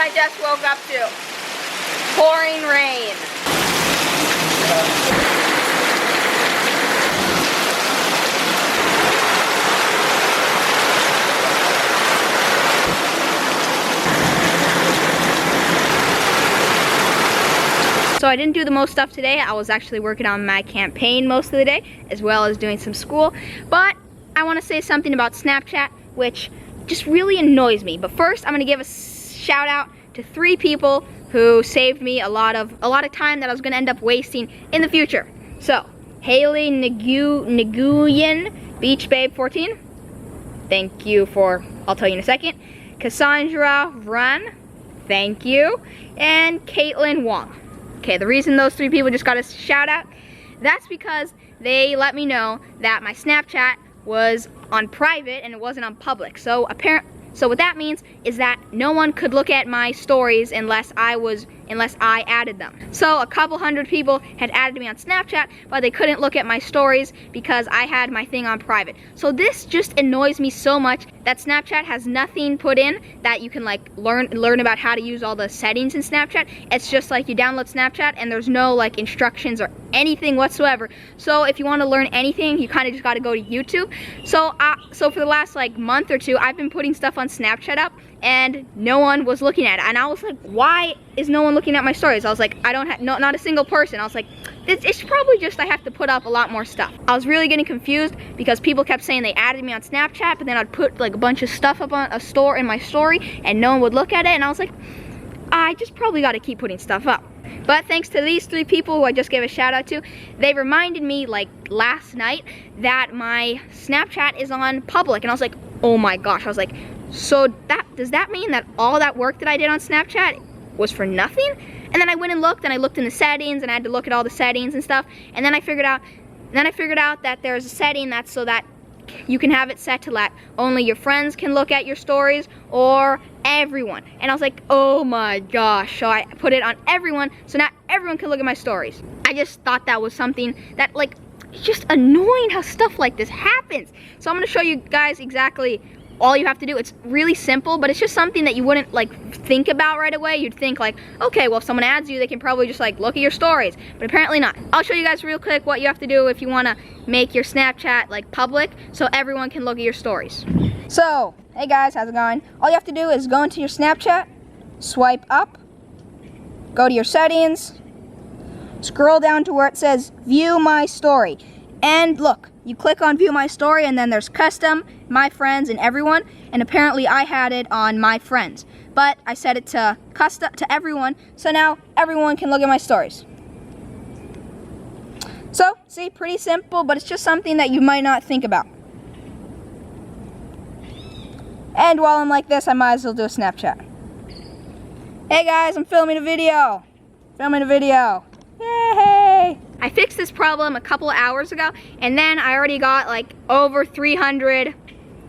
I just woke up to. Pouring rain. So I didn't do the most stuff today. I was actually working on my campaign most of the day, as well as doing some school. But I want to say something about Snapchat, which just really annoys me. But first, I'm going to give a shout out to 3 people who saved me a lot of time that I was going to end up wasting in the future. So, Haley Nguyen, Beach Babe 14. Thank you for, I'll tell you in a second. Cassandra Vran, thank you. And Caitlin Wong. Okay, the reason those 3 people just got a shout out, that's because they let me know that my Snapchat was on private and it wasn't on public. So what that means is that no one could look at my stories unless I added them. So a couple hundred people had added me on Snapchat, but they couldn't look at my stories because I had my thing on private. So this just annoys me so much that Snapchat has nothing put in that you can like learn about how to use all the settings in Snapchat. It's just like you download Snapchat and there's no like instructions or anything whatsoever. So if you want to learn anything, you kind of just got to go to YouTube. So for the last like month or 2, I've been putting stuff on Snapchat up and no one was looking at it. And I was like, why is no one looking at my stories? I was like, I don't have, not a single person. I was like, it's probably just I have to put up a lot more stuff. I was really getting confused because people kept saying they added me on Snapchat, but then I'd put like a bunch of stuff up on a store in my story and no one would look at it. And I was like, I just probably got to keep putting stuff up. But thanks to these 3 people who I just gave a shout out to, they reminded me like last night that my Snapchat is on public. And I was like, oh my gosh. I was like, so does that mean that all that work that I did on Snapchat was for nothing? And then I went and looked in the settings and I had to look at all the settings and stuff. And then I figured out that there's a setting that's so that you can have it set to let only your friends can look at your stories or everyone. And I was like, oh my gosh. So I put it on everyone, so now everyone can look at my stories. I just thought that was something that like, it's just annoying how stuff like this happens. So I'm gonna show you guys exactly all you have to do. It's really simple, but it's just something that you wouldn't like think about right away. You'd think like, okay, well if someone adds you, they can probably just like look at your stories, but apparently not. I'll show you guys real quick what you have to do if you want to make your Snapchat like public so everyone can look at your stories. So, hey guys, how's it going? All you have to do is go into your Snapchat, swipe up, go to your settings, scroll down to where it says view my story, and look, you click on view my story and then there's custom, my friends, and everyone, and apparently I had it on my friends, but I set it to custom to everyone, so now everyone can look at my stories. So, see, pretty simple, but it's just something that you might not think about. And while I'm like this, I might as well do a Snapchat. Hey guys, I'm filming a video. Yay! I fixed this problem a couple of hours ago, and then I already got like over 300,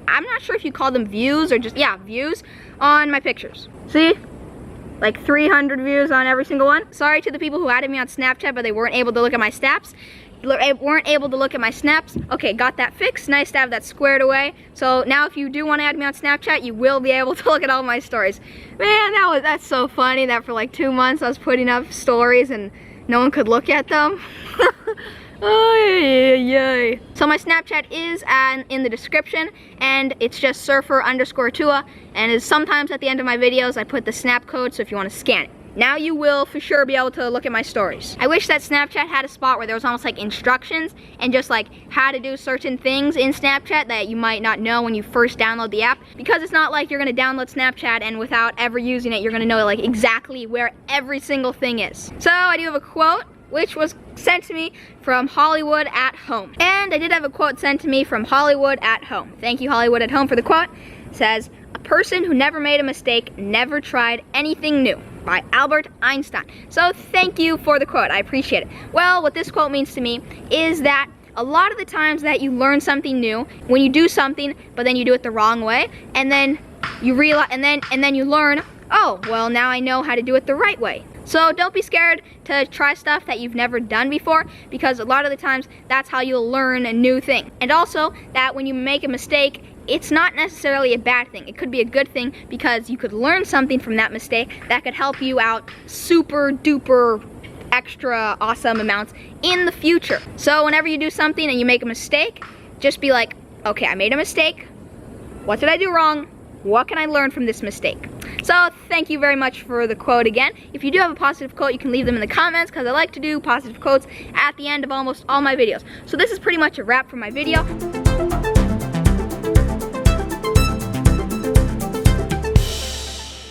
I'm not sure if you call them views or just, yeah, views on my pictures. See? Like 300 views on every single one. Sorry to the people who added me on Snapchat, but they weren't able to look at my snaps. Okay, got that fixed. Nice to have that squared away. So now if you do want to add me on Snapchat, you will be able to look at all my stories. Man, that's so funny that for like 2 months I was putting up stories and no one could look at them. Oh, yay. So my Snapchat is in the description, and it's just surfer_Tua, and is sometimes at the end of my videos I put the snap code, so if you want to scan it. Now you will for sure be able to look at my stories. I wish that Snapchat had a spot where there was almost like instructions and just like how to do certain things in Snapchat that you might not know when you first download the app, because it's not like you're gonna download Snapchat and without ever using it, you're gonna know like exactly where every single thing is. So I do have a quote, which was sent to me from Hollywood at Home. And I did have a quote sent to me from Hollywood at Home. Thank you, Hollywood at Home, for the quote. It says, "A person who never made a mistake never tried anything new," by Albert Einstein. So thank you for the quote, I appreciate it. Well, what this quote means to me is that a lot of the times that you learn something new, when you do something, but then you do it the wrong way, and then you realize, and then you learn, oh, well, now I know how to do it the right way. So don't be scared to try stuff that you've never done before, because a lot of the times that's how you'll learn a new thing. And also that when you make a mistake, it's not necessarily a bad thing. It could be a good thing because you could learn something from that mistake that could help you out super duper extra awesome amounts in the future. So whenever you do something and you make a mistake, just be like, okay, I made a mistake. What did I do wrong? What can I learn from this mistake? So thank you very much for the quote again. If you do have a positive quote, you can leave them in the comments because I like to do positive quotes at the end of almost all my videos. So this is pretty much a wrap for my video.